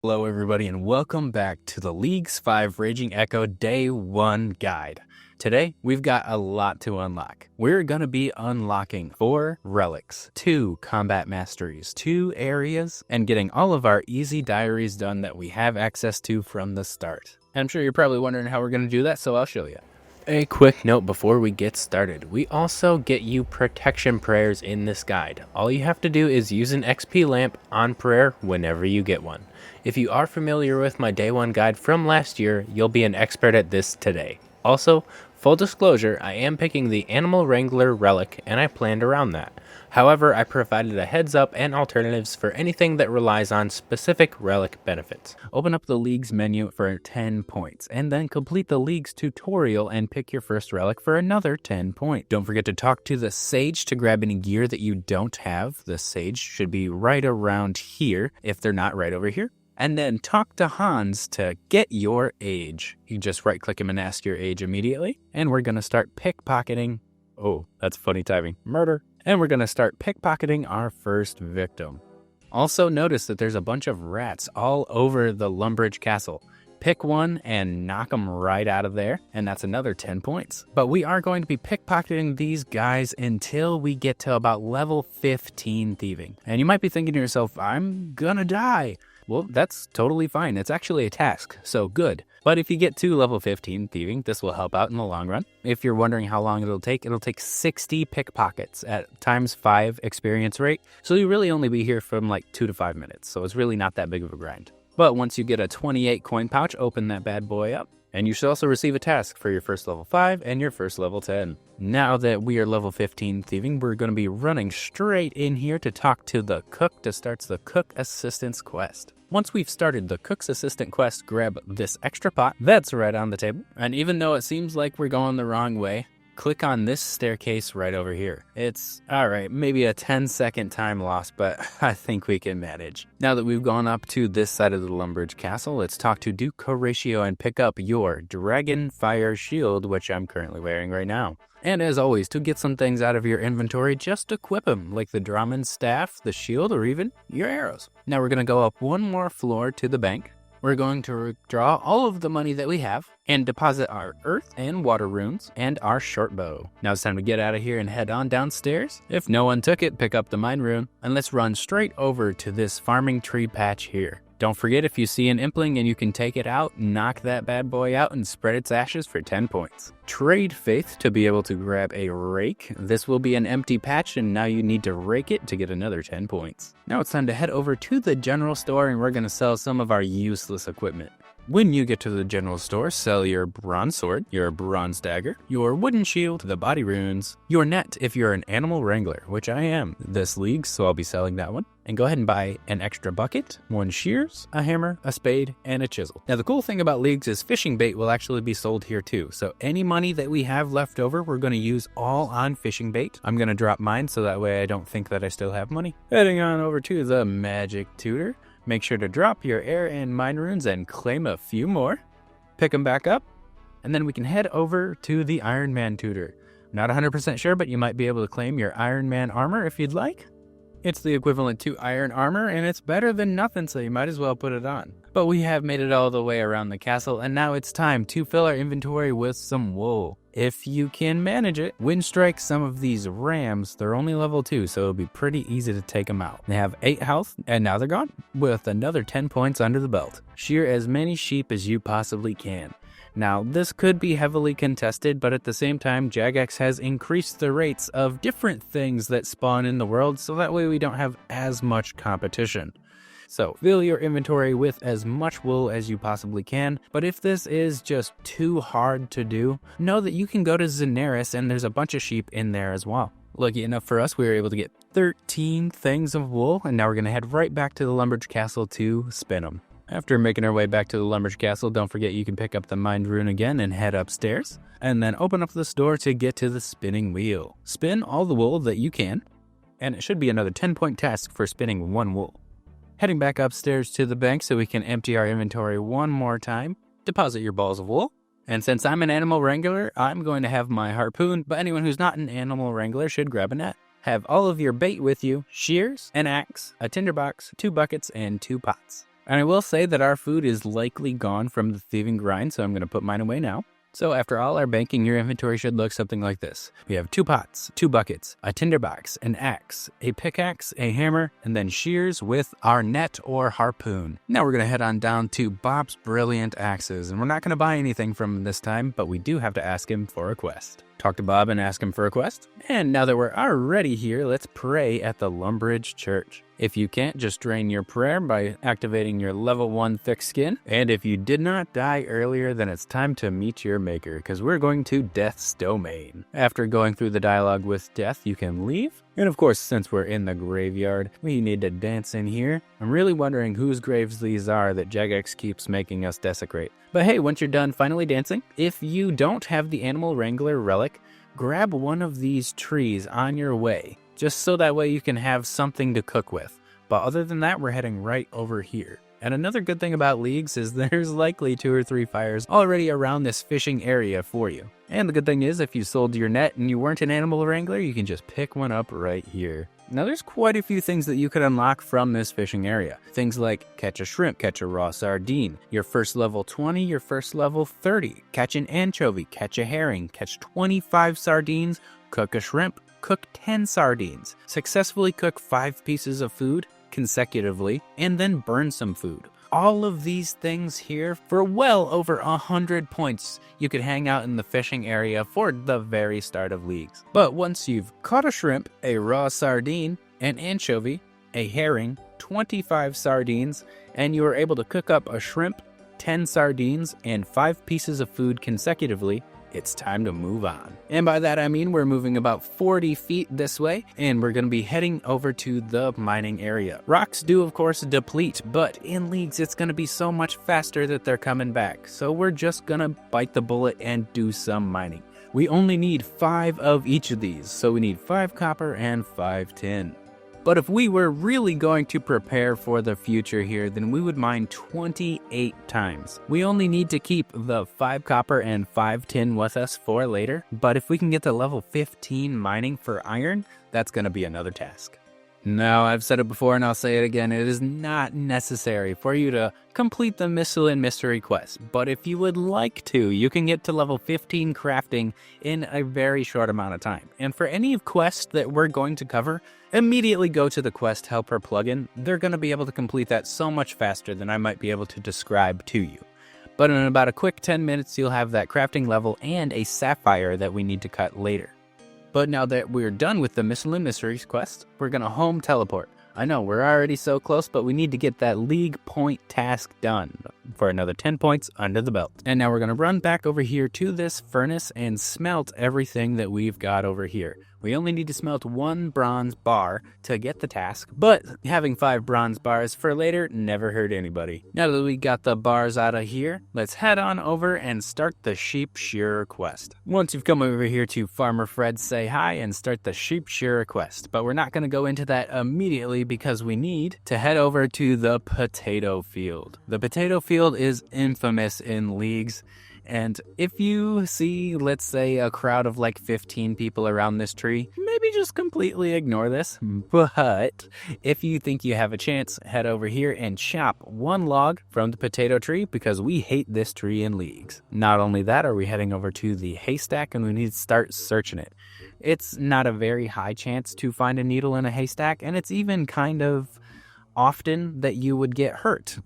Hello everybody and welcome back to the Leagues 5 Raging Echo Day 1 guide. Today, we've got a lot to unlock. We're going to be unlocking 4 relics, 2 combat masteries, 2 areas, and getting all of our easy diaries done that we have access to from the start. I'm sure you're probably wondering how we're going to do that, so I'll show you. A quick note before we get started, we also get you protection prayers in this guide. All you have to do is use an XP lamp on prayer whenever you get one. If you are familiar with my Day 1 guide from last year, you'll be an expert at this today. Also, full disclosure, I am picking the Animal Wrangler relic and I planned around that. However, I provided a heads up and alternatives for anything that relies on specific relic benefits. Open up the Leagues menu for 10 points, and then complete the Leagues tutorial and pick your first relic for another 10 points. Don't forget to talk to the Sage to grab any gear that you don't have. The Sage should be right around here if they're not right over here. And then talk to Hans to get your age. You just right click him and ask your age immediately. And we're gonna start pickpocketing. Oh, that's funny timing. Murder. And we're gonna start pickpocketing our first victim. Also notice that there's a bunch of rats all over the Lumbridge castle. Pick one and knock them right out of there, and that's another 10 points. But we are going to be pickpocketing these guys until we get to about level 15 thieving. And you might be thinking to yourself, I'm gonna die. Well, that's totally fine. It's actually a task, so good. But if you get to level 15 thieving, this will help out in the long run. If you're wondering how long it'll take 60 pickpockets at ×5 experience rate. So you really only be here from like 2 to 5 minutes. So it's really not that big of a grind. But once you get a 28 coin pouch, open that bad boy up. And you should also receive a task for your first level 5 and your first level 10. Now that we are level 15 thieving, we're going to be running straight in here to talk to the cook to start the cook assistance quest. Once we've started the cook's assistant quest, grab this extra pot that's right on the table. And even though it seems like we're going the wrong way, click on this staircase right over here. It's, alright, maybe a 10-second time loss, but I think we can manage. Now that we've gone up to this side of the Lumbridge castle, let's talk to Duke Horatio and pick up your Dragon Fire Shield, which I'm currently wearing right now. And as always, to get some things out of your inventory, just equip them, like the Drummond staff, the shield, or even your arrows. Now we're going to go up one more floor to the bank. We're going to withdraw all of the money that we have and deposit our earth and water runes and our short bow. Now it's time to get out of here and head on downstairs. If no one took it, pick up the mine rune, and let's run straight over to this farming tree patch here. Don't forget, if you see an impling and you can take it out, knock that bad boy out and spread its ashes for 10 points. Trade faith to be able to grab a rake. This will be an empty patch and now you need to rake it to get another 10 points. Now it's time to head over to the general store and we're going to sell some of our useless equipment. When you get to the general store, sell your bronze sword, your bronze dagger, your wooden shield, the body runes, your net if you're an animal wrangler, which I am this league, so I'll be selling that one. And go ahead and buy an extra bucket, 1 shears, a hammer, a spade, and a chisel. Now the cool thing about leagues is fishing bait will actually be sold here too. So any money that we have left over, we're going to use all on fishing bait. I'm going to drop mine so that way I don't think that I still have money. Heading on over to the magic tutor. Make sure to drop your air and mine runes and claim a few more. Pick them back up. And then we can head over to the Iron Man tutor. Not 100% sure, but you might be able to claim your Iron Man armor if you'd like. It's the equivalent to iron armor, and it's better than nothing, so you might as well put it on. But we have made it all the way around the castle, and now it's time to fill our inventory with some wool. If you can manage it, wind strike some of these rams. They're only level 2, so it'll be pretty easy to take them out. They have 8 health, and now they're gone, with another 10 points under the belt. Shear as many sheep as you possibly can. Now, this could be heavily contested, but at the same time, Jagex has increased the rates of different things that spawn in the world, so that way we don't have as much competition. So, fill your inventory with as much wool as you possibly can, but if this is just too hard to do, know that you can go to Zenaris and there's a bunch of sheep in there as well. Lucky enough for us, we were able to get 13 things of wool, and now we're going to head right back to the Lumbridge Castle to spin them. After making our way back to the Lumbridge Castle, don't forget you can pick up the mined rune again and head upstairs, and then open up the store to get to the spinning wheel. Spin all the wool that you can, and it should be another 10-point task for spinning 1 wool. Heading back upstairs to the bank so we can empty our inventory one more time. Deposit your balls of wool. And since I'm an animal wrangler, I'm going to have my harpoon, but anyone who's not an animal wrangler should grab a net. Have all of your bait with you, shears, an axe, a tinderbox, 2 buckets, and 2 pots. And I will say that our food is likely gone from the thieving grind, so I'm going to put mine away now. So after all our banking, your inventory should look something like this. We have 2 pots, 2 buckets, a tinderbox, an axe, a pickaxe, a hammer, and then shears with our net or harpoon. Now we're going to head on down to Bob's Brilliant Axes, and we're not going to buy anything from him this time, but we do have to ask him for a quest. Talk to Bob and ask him for a quest. And now that we're already here, let's pray at the Lumbridge Church. If you can't, just drain your prayer by activating your level 1 thick skin. And if you did not die earlier, then it's time to meet your maker, because we're going to Death's Domain. After going through the dialogue with Death, you can leave. And of course, since we're in the graveyard, we need to dance in here. I'm really wondering whose graves these are that Jagex keeps making us desecrate. But hey, once you're done finally dancing, if you don't have the Animal Wrangler relic, grab one of these trees on your way, just so that way you can have something to cook with. But other than that, we're heading right over here. And another good thing about leagues is there's likely 2 or 3 fires already around this fishing area for you. And the good thing is, if you sold your net and you weren't an animal wrangler, you can just pick one up right here. Now there's quite a few things that you could unlock from this fishing area. Things like catch a shrimp, catch a raw sardine, your first level 20, your first level 30, catch an anchovy, catch a herring, catch 25 sardines, cook a shrimp, cook 10 sardines, successfully cook 5 pieces of food consecutively, and then burn some food. All of these things here for well over 100 points. You could hang out in the fishing area for the very start of leagues. But once you've caught a shrimp, a raw sardine, an anchovy, a herring, 25 sardines, and you are able to cook up a shrimp, 10 sardines, and 5 pieces of food consecutively, it's time to move on. And by that I mean we're moving about 40 feet this way, and we're going to be heading over to the mining area. Rocks do of course deplete, but in leagues it's going to be so much faster that they're coming back. So we're just going to bite the bullet and do some mining. We only need 5 of each of these, so we need 5 copper and 5 tin. But if we were really going to prepare for the future here, then we would mine 28 times. We only need to keep the 5 copper and 5 tin with us for later, but if we can get to level 15 mining for iron, that's going to be another task. Now, I've said it before and I'll say it again, it is not necessary for you to complete the Missile and Mystery quest, but if you would like to, you can get to level 15 crafting in a very short amount of time. And for any quests that we're going to cover, immediately go to the Quest Helper plugin. They're going to be able to complete that so much faster than I might be able to describe to you. But in about a quick 10 minutes, you'll have that crafting level and a sapphire that we need to cut later. But now that we're done with the Missile and Mysteries quest, we're going to home teleport. I know, we're already so close, but we need to get that League point task done for another 10 points under the belt. And now we're going to run back over here to this furnace and smelt everything that we've got over here. We only need to smelt 1 bronze bar to get the task, but having 5 bronze bars for later never hurt anybody. Now that we got the bars out of here, let's head on over and start the sheep shearer quest. Once you've come over here to Farmer Fred, say hi and start the sheep shearer quest, but we're not going to go into that immediately because we need to head over to the potato field. The potato field is infamous in leagues. And if you see, let's say, a crowd of like 15 people around this tree, maybe just completely ignore this. But if you think you have a chance, head over here and chop 1 log from the potato tree because we hate this tree in leagues. Not only that, are we heading over to the haystack and we need to start searching it. It's not a very high chance to find a needle in a haystack, and it's even kind of often that you would get hurt,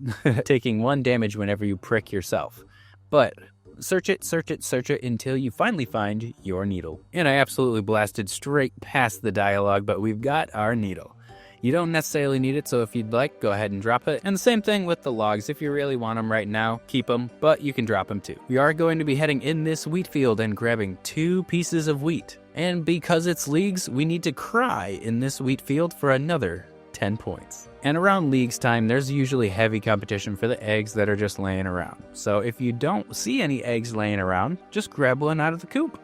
taking 1 damage whenever you prick yourself. But search it until you finally find your needle. And I absolutely blasted straight past the dialogue, but we've got our needle. You don't necessarily need it, so if you'd like, go ahead and drop it. And the same thing with the logs. If you really want them right now, keep them, but you can drop them too. We are going to be heading in this wheat field and grabbing 2 pieces of wheat. And because it's leagues, we need to cry in this wheat field for another 10 points. And around leagues time, there's usually heavy competition for the eggs that are just laying around. So if you don't see any eggs laying around, just grab one out of the coop.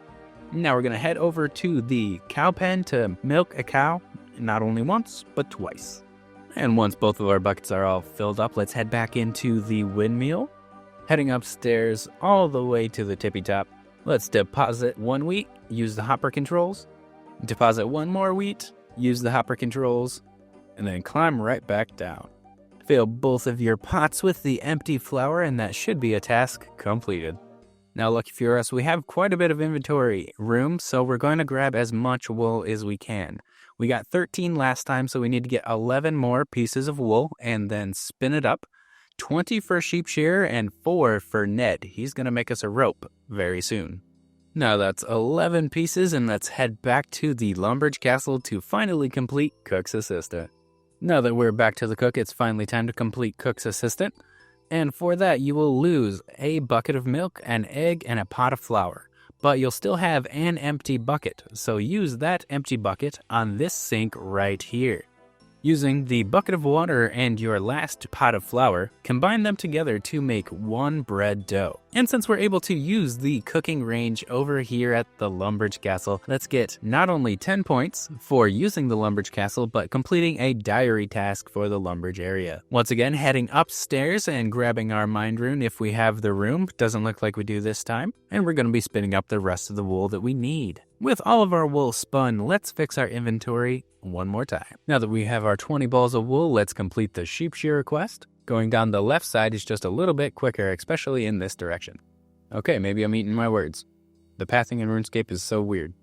Now we're going to head over to the cow pen to milk a cow, not only once, but twice. And once both of our buckets are all filled up, let's head back into the windmill. Heading upstairs all the way to the tippy top. Let's deposit 1 wheat, use the hopper controls. Deposit 1 more wheat, use the hopper controls. And then climb right back down. Fill both of your pots with the empty flour, and that should be a task completed. Now, lucky for us, we have quite a bit of inventory room, so we're going to grab as much wool as we can. We got 13 last time, so we need to get 11 more pieces of wool and then spin it up. 20 for sheep shearer and 4 for Ned. He's going to make us a rope very soon. Now that's 11 pieces, and let's head back to the Lumbridge castle to finally complete Cook's Assistant. Now that we're back to the cook, it's finally time to complete Cook's Assistant. And for that, you will lose a bucket of milk, an egg, and a pot of flour. But you'll still have an empty bucket, so use that empty bucket on this sink right here. Using the bucket of water and your last pot of flour, combine them together to make one bread dough. And since we're able to use the cooking range over here at the Lumbridge Castle, let's get not only 10 points for using the Lumbridge Castle, but completing a diary task for the Lumbridge area. Once again, heading upstairs and grabbing our mind rune if we have the room. Doesn't look like we do this time. And we're going to be spinning up the rest of the wool that we need. With all of our wool spun, let's fix our inventory one more time. Now that we have our 20 balls of wool, let's complete the sheep shearer quest. Going down the left side is just a little bit quicker, especially in this direction. Okay, maybe I'm eating my words. The pathing in RuneScape is so weird.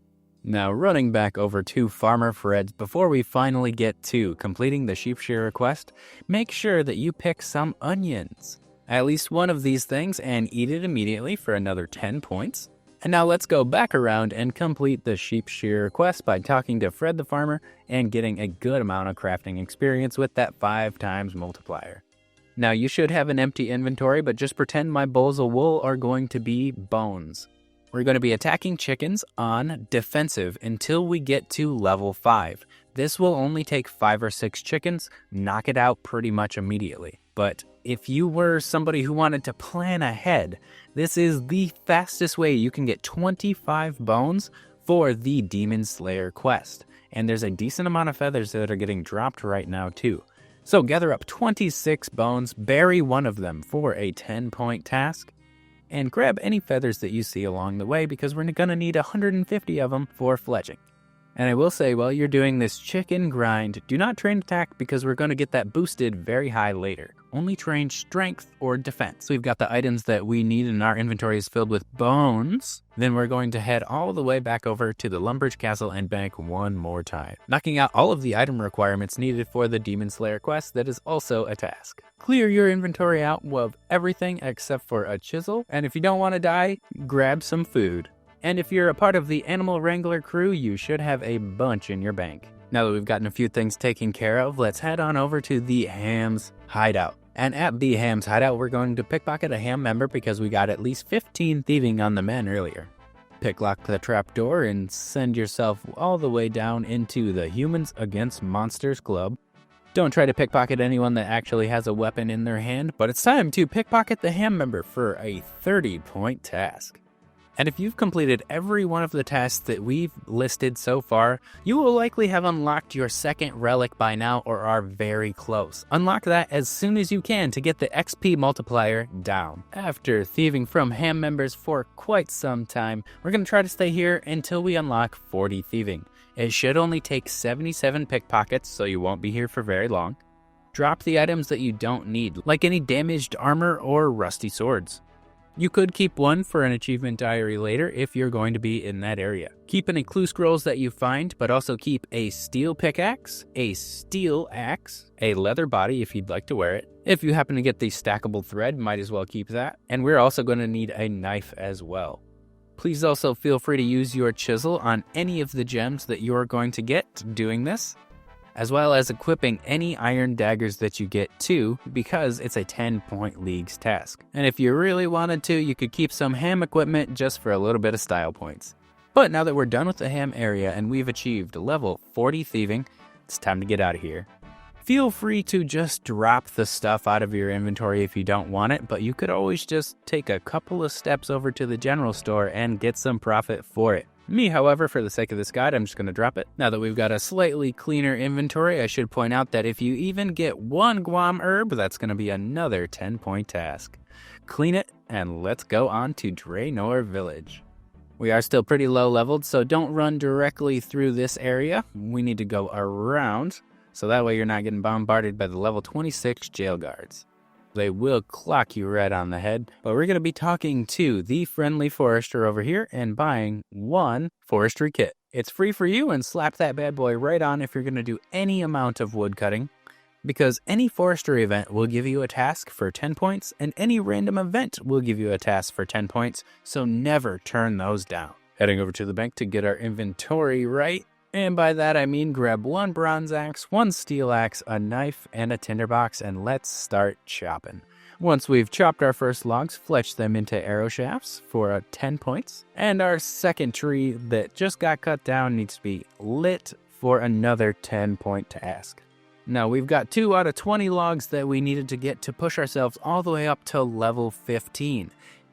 Now running back over to Farmer Fred's before we finally get to completing the sheep shearer quest, make sure that you pick some onions. At least one of these things and eat it immediately for another 10 points. And now let's go back around and complete the sheep shearer quest by talking to Fred the farmer and getting a good amount of crafting experience with that 5 times multiplier. Now you should have an empty inventory, but just pretend my bowls of wool are going to be bones. We're going to be attacking chickens on defensive until we get to level 5. This will only take 5 or 6 chickens, knock it out pretty much immediately. But if you were somebody who wanted to plan ahead, this is the fastest way you can get 25 bones for the Demon Slayer quest. And there's a decent amount of feathers that are getting dropped right now too. So gather up 26 bones, bury one of them for a 10-point task, and grab any feathers that you see along the way because we're going to need 150 of them for fletching. And I will say, while you're doing this chicken grind, do not train attack because we're going to get that boosted very high later. Only train strength or defense. So we've got the items that we need and our inventory is filled with bones. Then we're going to head all the way back over to the Lumbridge Castle and bank one more time. Knocking out all of the item requirements needed for the Demon Slayer quest, that is also a task. Clear your inventory out of everything except for a chisel. And if you don't want to die, grab some food. And if you're a part of the Animal Wrangler crew, you should have a bunch in your bank. Now that we've gotten a few things taken care of, let's head on over to the H.A.M's hideout. And at the H.A.M's hideout, we're going to pickpocket a H.A.M member because we got at least 15 thieving on the men earlier. Picklock the trapdoor and send yourself all the way down into the Humans Against Monsters Club. Don't try to pickpocket anyone that actually has a weapon in their hand, but it's time to pickpocket the H.A.M member for a 30-point task. And if you've completed every one of the tasks that we've listed so far, you will likely have unlocked your second relic by now or are very close. Unlock that as soon as you can to get the XP multiplier down. After thieving from H.A.M members for quite some time, we're going to try to stay here until we unlock 40 thieving. It should only take 77 pickpockets, so you won't be here for very long. Drop the items that you don't need, like any damaged armor or rusty swords. You could keep one for an achievement diary later if you're going to be in that area. Keep any clue scrolls that you find, but also keep a steel pickaxe, a steel axe, a leather body if you'd like to wear it. If you happen to get the stackable thread, might as well keep that. And we're also going to need a knife as well. Please also feel free to use your chisel on any of the gems that you're going to get doing this, as well as equipping any iron daggers that you get too, because it's a 10-point leagues task. And if you really wanted to, you could keep some H.A.M equipment just for a little bit of style points. But now that we're done with the H.A.M area and we've achieved level 40 thieving, it's time to get out of here. Feel free to just drop the stuff out of your inventory if you don't want it, but you could always just take a couple of steps over to the general store and get some profit for it. Me, however, for the sake of this guide, I'm just going to drop it. Now that we've got a slightly cleaner inventory, I should point out that if you even get one Guam herb, that's going to be another 10-point task. Clean it, and let's go on to Draenor Village. We are still pretty low leveled, so don't run directly through this area. We need to go around. so that way you're not getting bombarded by the level 26 jail guards. They will clock you right on the head, but we're going to be talking to the friendly forester over here and buying 1 forestry kit. It's free for you, and slap that bad boy right on if you're going to do any amount of woodcutting, because any forestry event will give you a task for 10 points, and any random event will give you a task for 10 points, so never turn those down. Heading over to the bank to get our inventory right, and by that I mean grab 1 bronze axe, 1 steel axe, a knife, and a tinderbox, and let's start chopping. Once we've chopped our first logs, fletch them into arrow shafts for 10 points. And our second tree that just got cut down needs to be lit for another 10-point task. Now we've got 2 out of 20 logs that we needed to get to push ourselves all the way up to level 15.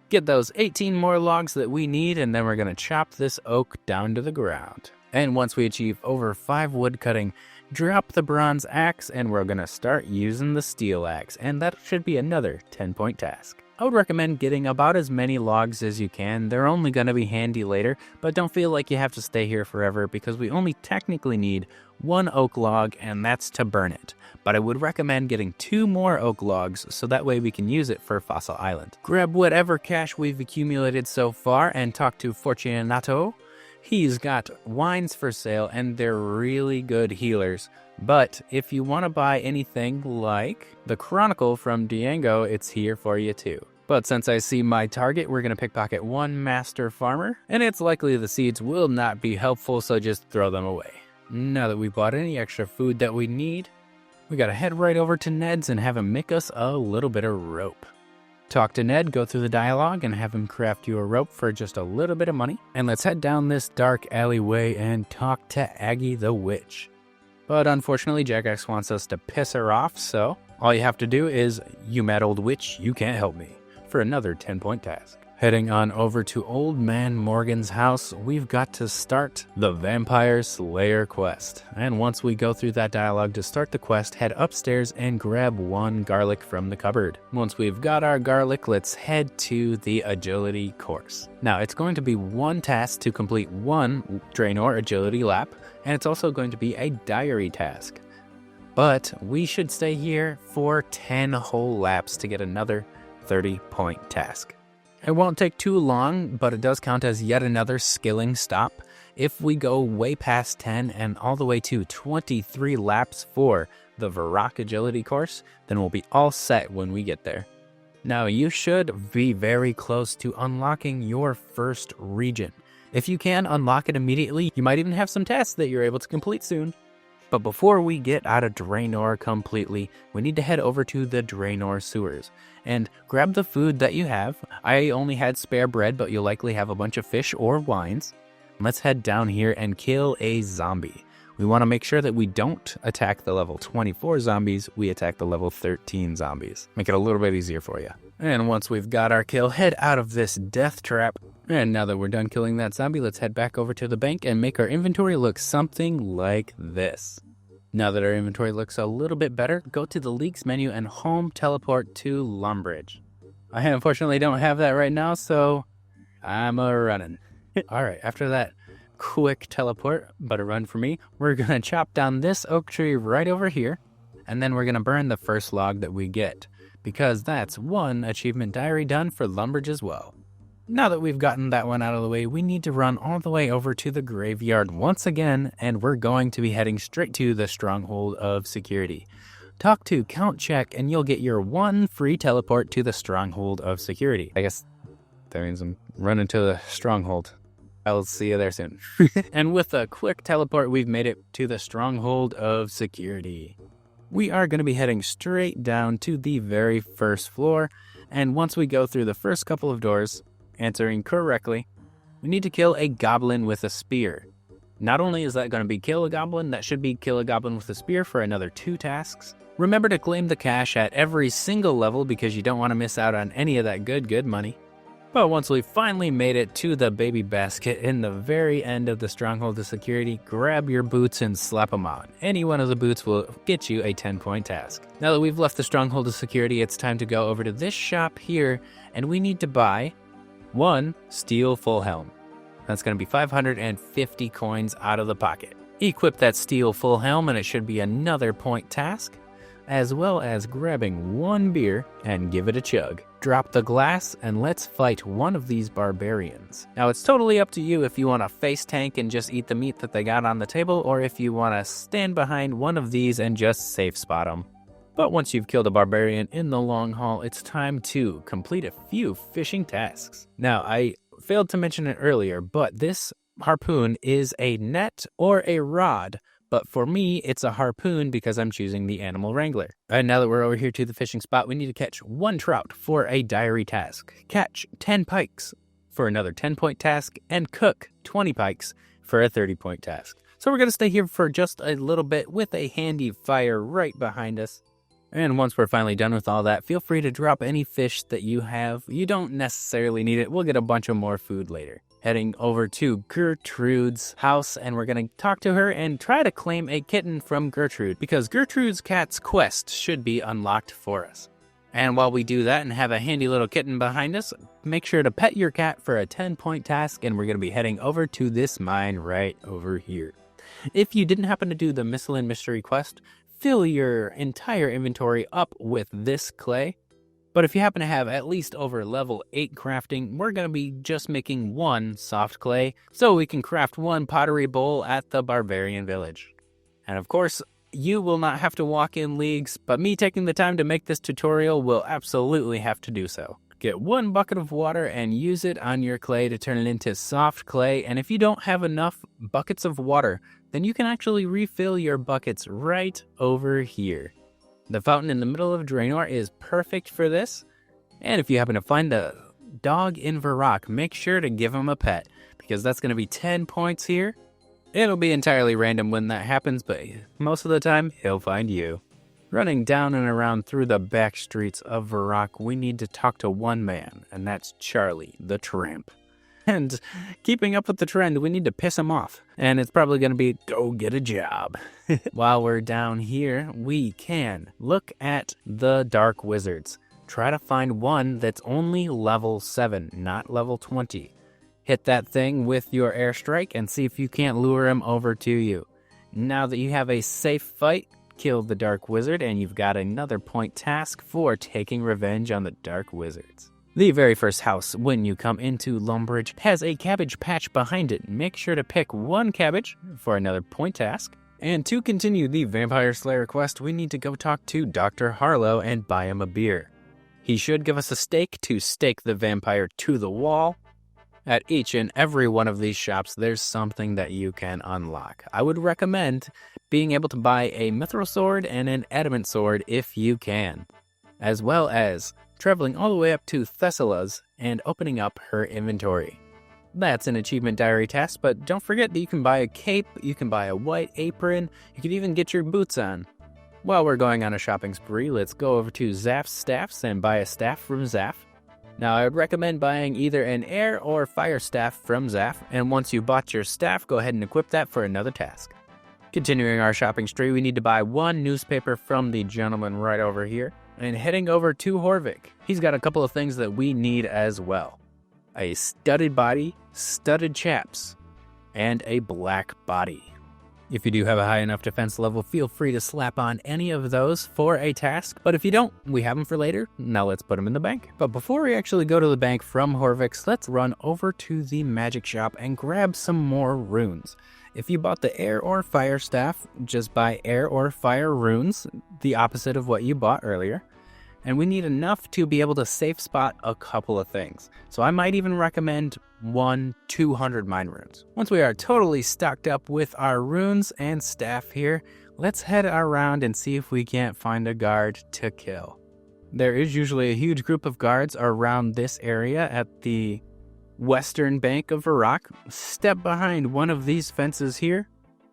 Get those 18 more logs that we need, and then we're going to chop this oak down to the ground. And once we achieve over 5 wood cutting, drop the bronze axe, and we're going to start using the steel axe, and that should be another 10-point task. I would recommend getting about as many logs as you can. They're only going to be handy later, but don't feel like you have to stay here forever, because we only technically need 1 oak log, and that's to burn it. But I would recommend getting 2 more oak logs, so that way we can use it for Fossil Island. Grab whatever cash we've accumulated so far and talk to Fortunato. He's got wines for sale, and they're really good healers. But if you want to buy anything like the Chronicle from Diego, it's here for you too. But since I see my target, we're going to pickpocket 1 master farmer, and it's likely the seeds will not be helpful, so just throw them away. Now that we bought any extra food that we need, we got to head right over to Ned's and have him make us a little bit of rope. Talk to Ned, go through the dialogue, and have him craft you a rope for just a little bit of money. And let's head down this dark alleyway and talk to Aggie the Witch. But unfortunately, Jackass wants us to piss her off, so all you have to do is, "You mad old witch, you can't help me," for another 10-point task. Heading on over to Old Man Morgan's house, we've got to start the Vampire Slayer quest. And once we go through that dialogue to start the quest, head upstairs and grab 1 garlic from the cupboard. Once we've got our garlic, let's head to the agility course. Now, it's going to be 1 task to complete 1 Draenor agility lap, and it's also going to be a diary task. But we should stay here for 10 whole laps to get another 30-point task. It won't take too long, but it does count as yet another skilling stop. If we go way past 10 and all the way to 23 laps for the Varrock agility course, then we'll be all set when we get there. Now, you should be very close to unlocking your first region. If you can unlock it immediately, you might even have some tasks that you're able to complete soon. But before we get out of Draenor completely, we need to head over to the Draenor sewers and grab the food that you have. I only had spare bread, but you'll likely have a bunch of fish or wines. Let's head down here and kill a zombie. We want to make sure that we don't attack the level 24 zombies, we attack the level 13 zombies. Make it a little bit easier for you. And once we've got our kill, head out of this death trap. And now that we're done killing that zombie, let's head back over to the bank and make our inventory look something like this. Now that our inventory looks a little bit better, go to the leaks menu and home teleport to Lumbridge. I unfortunately don't have that right now, so I'm running. Alright, after that quick teleport, but a run for me, we're going to chop down this oak tree right over here, and then we're going to burn the first log that we get, because that's 1 achievement diary done for Lumbridge as well. Now that we've gotten that one out of the way, we need to run all the way over to the graveyard once again, and we're going to be heading straight to the Stronghold of Security. Talk to Count Check, and you'll get your 1 free teleport to the Stronghold of Security. I guess that means I'm running to the Stronghold. I'll see you there soon. And with a quick teleport, we've made it to the Stronghold of Security. We are going to be heading straight down to the very first floor, and once we go through the first couple of doors, answering correctly, we need to kill a goblin with a spear. Not only is that going to be kill a goblin, that should be kill a goblin with a spear for another 2 tasks. Remember to claim the cash at every single level because you don't want to miss out on any of that good money. But once we finally made it to the baby basket in the very end of the Stronghold of Security, grab your boots and slap them on. Any one of the boots will get you a 10-point task. Now that we've left the Stronghold of Security, it's time to go over to this shop here, and we need to buy 1 steel full helm. That's going to be 550 coins out of the pocket. Equip that steel full helm and it should be another point task, as well as grabbing one beer and give it a chug. Drop the glass and let's fight one of these barbarians. Now it's totally up to you if you want to face tank and just eat the meat that they got on the table, or if you want to stand behind one of these and just safe spot them. But once you've killed a barbarian in the long haul, it's time to complete a few fishing tasks. Now I failed to mention it earlier, but this harpoon is a net or a rod. But for me, it's a harpoon because I'm choosing the animal wrangler. And now that we're over here to the fishing spot, we need to catch 1 trout for a diary task, catch 10 pikes for another 10-point task, and cook 20 pikes for a 30-point task. So we're going to stay here for just a little bit with a handy fire right behind us. And once we're finally done with all that, feel free to drop any fish that you have. You don't necessarily need it. We'll get a bunch of more food later. Heading over to Gertrude's house, and we're going to talk to her and try to claim a kitten from Gertrude, because Gertrude's cat's quest should be unlocked for us. And while we do that and have a handy little kitten behind us, make sure to pet your cat for a 10-point task, and we're going to be heading over to this mine right over here. If you didn't happen to do the Miscellaneous Mystery quest, fill your entire inventory up with this clay. But if you happen to have at least over level 8 crafting, we're going to be just making 1 soft clay so we can craft 1 pottery bowl at the barbarian village. And of course, you will not have to walk in leagues, but me taking the time to make this tutorial will absolutely have to do so. Get 1 bucket of water and use it on your clay to turn it into soft clay, and if you don't have enough buckets of water, then you can actually refill your buckets right over here. The fountain in the middle of Draenor is perfect for this. And if you happen to find a dog in Varrock, make sure to give him a pet, because that's going to be 10 points here. It'll be entirely random when that happens, but most of the time, he'll find you. Running down and around through the back streets of Varrock, we need to talk to one man, and that's Charlie, the tramp. And keeping up with the trend, we need to piss him off. And it's probably going to be, go get a job. While we're down here, we can look at the Dark Wizards. Try to find one that's only level 7, not level 20. Hit that thing with your airstrike and see if you can't lure him over to you. Now that you have a safe fight, kill the Dark Wizard, and you've got another point task for taking revenge on the Dark Wizards. The very first house when you come into Lumbridge has a cabbage patch behind it. Make sure to pick 1 cabbage for another point task. And to continue the Vampire Slayer quest, we need to go talk to Dr. Harlow and buy him a beer. He should give us a stake to stake the vampire to the wall. At each and every one of these shops, there's something that you can unlock. I would recommend being able to buy a mithril sword and an adamant sword if you can, as well as traveling all the way up to Thessala's and opening up her inventory. That's an achievement diary task, but don't forget that you can buy a cape, you can buy a white apron, you can even get your boots on. While we're going on a shopping spree, let's go over to Zaph's Staffs and buy a staff from Zaph. Now I would recommend buying either an air or fire staff from Zaph, and once you bought your staff, go ahead and equip that for another task. Continuing our shopping spree, we need to buy 1 newspaper from the gentleman right over here. And heading over to Horvik, he's got a couple of things that we need as well. A studded body, studded chaps, and a black body. If you do have a high enough defense level, feel free to slap on any of those for a task. But if you don't, we have them for later. Now let's put them in the bank. But before we actually go to the bank from Horvik's, let's run over to the magic shop and grab some more runes. If you bought the air or fire staff, just buy air or fire runes, the opposite of what you bought earlier. And we need enough to be able to safe spot a couple of things. So I might even recommend 200 mine runes. Once we are totally stocked up with our runes and staff here, let's head around and see if we can't find a guard to kill. There is usually a huge group of guards around this area at the western bank of Varrock. Step behind one of these fences here,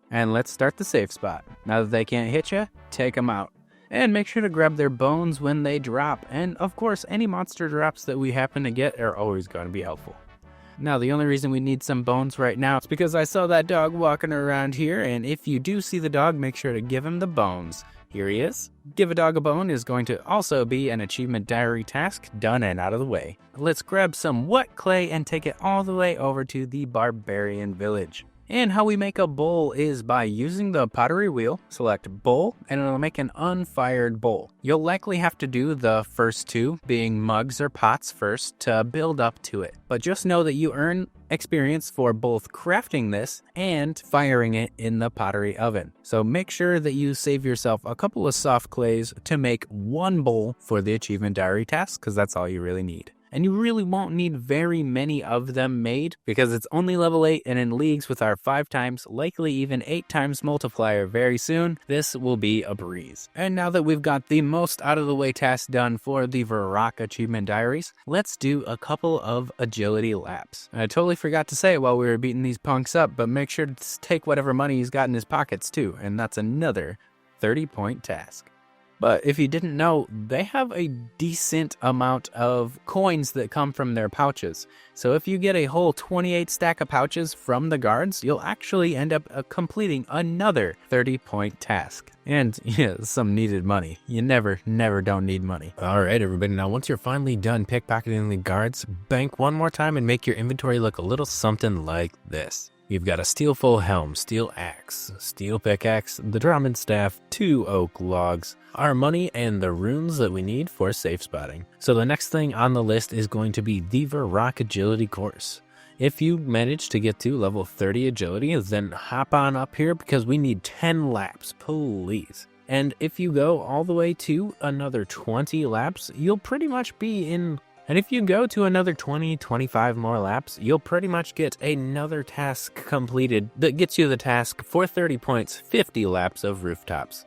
and let's start the safe spot. Now that they can't hit you, take them out. And make sure to grab their bones when they drop. And of course, any monster drops that we happen to get are always going to be helpful. Now, the only reason we need some bones right now is because I saw that dog walking around here. And if you do see the dog, make sure to give him the bones. Here he is. Give a dog a bone is going to also be an achievement diary task, done and out of the way. Let's grab some wet clay and take it all the way over to the barbarian village. And how we make a bowl is by using the pottery wheel, select bowl, and it'll make an unfired bowl. You'll likely have to do the first two, being mugs or pots first, to build up to it. But just know that you earn experience for both crafting this and firing it in the pottery oven. So make sure that you save yourself a couple of soft clays to make one bowl for the achievement diary task, because that's all you really need. And you really won't need very many of them made because it's only level 8 and in leagues with our 5 times, likely even 8 times multiplier very soon, this will be a breeze. And now that we've got the most out of the way tasks done for the Varrock achievement diaries, let's do a couple of agility laps. I totally forgot to say it while we were beating these punks up, but make sure to take whatever money he's got in his pockets too, and that's another 30-point task. But if you didn't know, they have a decent amount of coins that come from their pouches. So if you get a whole 28 stack of pouches from the guards, you'll actually end up completing another 30-point task. And yeah, some needed money. You never don't need money. All right, everybody. Now, once you're finally done pickpocketing the guards, bank one more time and make your inventory look a little something like this. You've got a steel full helm, steel axe, steel pickaxe, the drummond staff, 2 oak logs, our money, and the runes that we need for safe spotting. So the next thing on the list is going to be the Varrock agility course. If you manage to get to level 30 agility, then hop on up here because we need 10 laps, please. And if you go all the way to another 20 laps, you'll pretty much be in... And if you go to another 20-25 more laps, you'll pretty much get another task completed that gets you the task for 30 points, 50 laps of rooftops.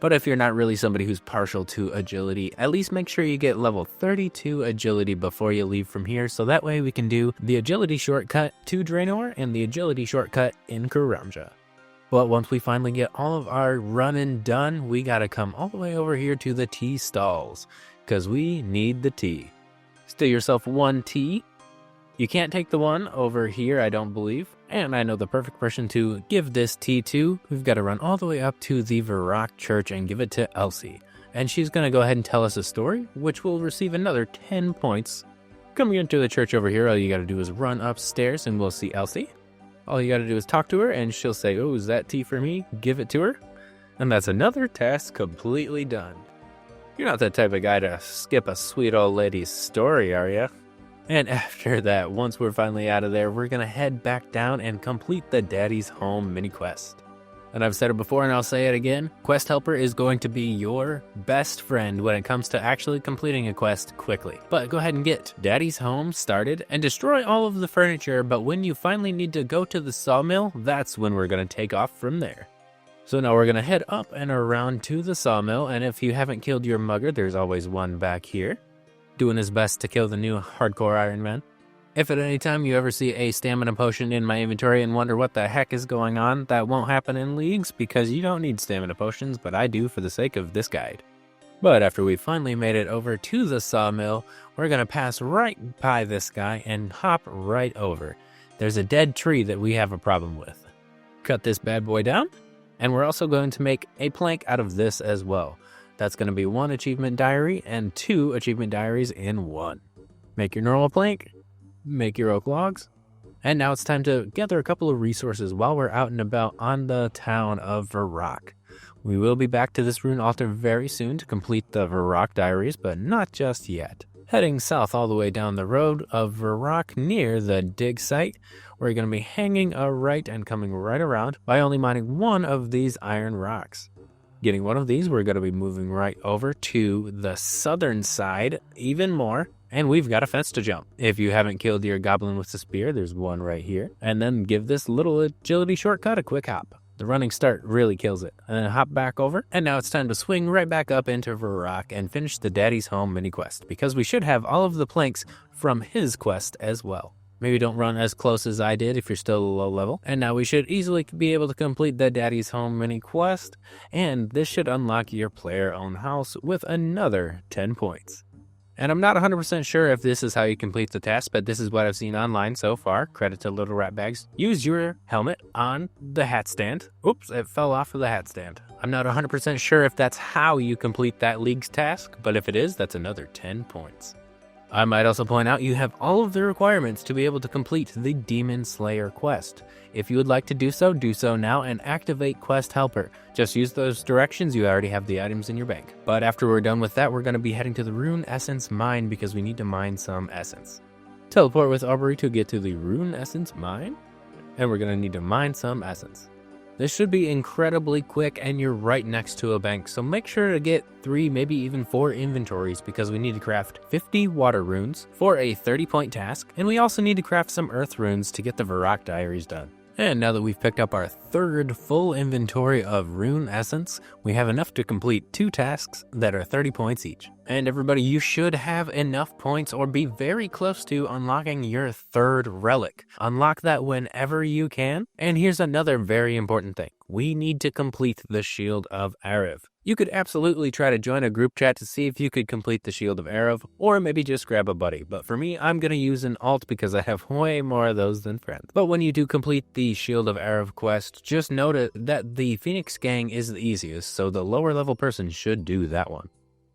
But if you're not really somebody who's partial to agility, at least make sure you get level 32 agility before you leave from here, so that way we can do the agility shortcut to Draenor and the agility shortcut in Karamja. But once we finally get all of our running done, we gotta come all the way over here to the tea stalls, because we need the tea. Steal yourself 1 tea. You can't take the one over here, I don't believe. And I know the perfect person to give this tea to. We've got to run all the way up to the Varrock church and give it to Elsie. And she's going to go ahead and tell us a story, which will receive another 10 points. Coming into the church over here, all you got to do is run upstairs and we'll see Elsie. All you got to do is talk to her and she'll say, "Oh, is that tea for me?" Give it to her. And that's another task completely done. You're not that type of guy to skip a sweet old lady's story, are you? And after that, once we're finally out of there, we're going to head back down and complete the Daddy's Home mini quest. And I've said it before and I'll say it again, Quest Helper is going to be your best friend when it comes to actually completing a quest quickly. But go ahead and get Daddy's Home started and destroy all of the furniture, but when you finally need to go to the sawmill, that's when we're going to take off from there. So now we're going to head up and around to the sawmill, and if you haven't killed your mugger, there's always one back here, doing his best to kill the new hardcore Iron Man. If at any time you ever see a stamina potion in my inventory and wonder what the heck is going on, that won't happen in leagues because you don't need stamina potions, but I do for the sake of this guide. But after we finally made it over to the sawmill, we're going to pass right by this guy and hop right over. There's a dead tree that we have a problem with. Cut this bad boy down. And we're also going to make a plank out of this as well. That's going to be 1 achievement diary and 2 achievement diaries in 1. Make your normal plank, make your oak logs, and now it's time to gather a couple of resources while we're out and about on the town of Varrock. We will be back to this rune altar very soon to complete the Varrock diaries, but not just yet. Heading south all the way down the road of Varrock near the dig site, we're going to be hanging a right and coming right around by only mining 1 of these iron rocks. Getting 1 of these, we're going to be moving right over to the southern side even more, and we've got a fence to jump. If you haven't killed your goblin with the spear, there's one right here, and then give this little agility shortcut a quick hop. The running start really kills it. And then hop back over. And now it's time to swing right back up into Varrock and finish the Daddy's Home mini quest, because we should have all of the planks from his quest as well. Maybe don't run as close as I did if you're still low level. And now we should easily be able to complete the Daddy's Home mini quest. And this should unlock your player-owned house with another 10 points. And I'm not 100% sure if this is how you complete the task, but this is what I've seen online so far. Credit to Little Rat Bags. Use your helmet on the hat stand. Oops, it fell off of the hat stand. I'm not 100% sure if that's how you complete that league's task, but if it is, that's another 10 points. I might also point out you have all of the requirements to be able to complete the Demon Slayer quest. If you would like to do so now and activate Quest Helper. Just use those directions, you already have the items in your bank. But after we're done with that, we're going to be heading to the Rune Essence Mine because we need to mine some essence. Teleport with Aubrey to get to the Rune Essence Mine, and we're going to need to mine some essence. This should be incredibly quick and you're right next to a bank, so make sure to get 3, maybe even 4 inventories because we need to craft 50 water runes for a 30-point task, and we also need to craft some earth runes to get the Varrock diaries done. And now that we've picked up our 3rd full inventory of rune essence, we have enough to complete 2 tasks that are 30 points each. And everybody, you should have enough points or be very close to unlocking your 3rd relic. Unlock that whenever you can. And here's another very important thing. We need to complete the Shield of Arrav. You could absolutely try to join a group chat to see if you could complete the Shield of Arrav, or maybe just grab a buddy. But for me, I'm going to use an alt because I have way more of those than friends. But when you do complete the Shield of Arrav quest, just note that the Phoenix Gang is the easiest, so the lower level person should do that one.